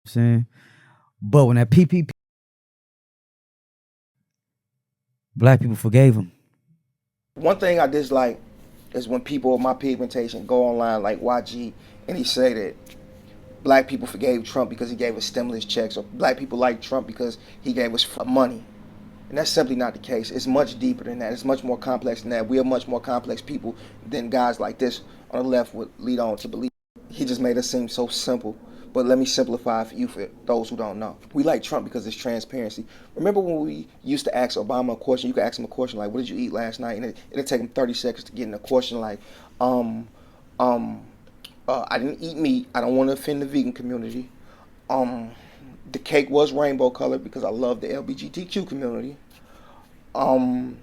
saying? But when that PPP, black people forgave him. One thing I dislike is when people of my pigmentation go online like YG and he say that black people forgave Trump because he gave us stimulus checks, or black people like Trump because he gave us money. And that's simply not the case. It's much deeper than that. It's much more complex than that. We are much more complex people than guys like this on the left would lead on to believe. He just made us seem so simple. But let me simplify for you, for those who don't know. We like Trump because it's transparency. Remember when we used to ask Obama a question? You could ask him a question like, "What did you eat last night?" And it'd take him 30 seconds to get in a question like, um, um, I didn't eat meat. I don't want to offend the vegan community. Um, the cake was rainbow colored because I love the LGBTQ community. Um,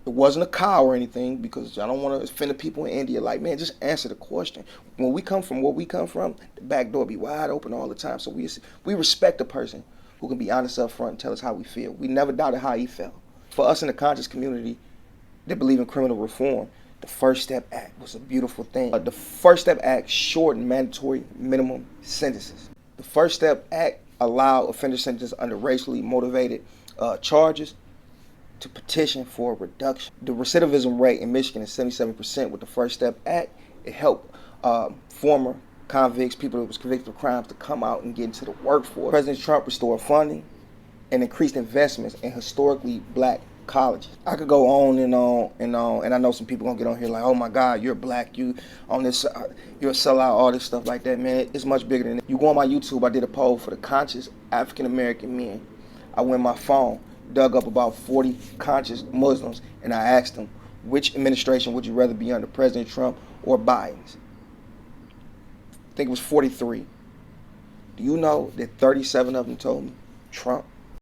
it wasn't a cow or anything because I don't want to offend the people in India. Like, man, just answer the question. When we come from where we come from, the back door be wide open all the time. So we respect a person who can be honest up front and tell us how we feel. We never doubted how he felt. For us in the conscious community that believe in criminal reform, the First Step Act was a beautiful thing. The First Step Act shortened mandatory minimum sentences. The First Step Act allowed offender sentences under racially motivated charges to petition for a reduction. The recidivism rate in Michigan is 77% with the First Step Act. It helped former convicts, people that was convicted of crimes, to come out and get into the workforce. President Trump restored funding and increased investments in historically black colleges. I could go on and on and on, and I know some people gonna get on here like, "Oh my God, you're black, you on this, you're a sellout," all this stuff like that. Man, it's much bigger than that. You go on my YouTube, I did a poll for the conscious African American men. I went on my phone, dug up about 40 conscious Muslims, and I asked them, which administration would you rather be under, President Trump or Biden's? I think it was 43. Do you know that 37 of them told me Trump?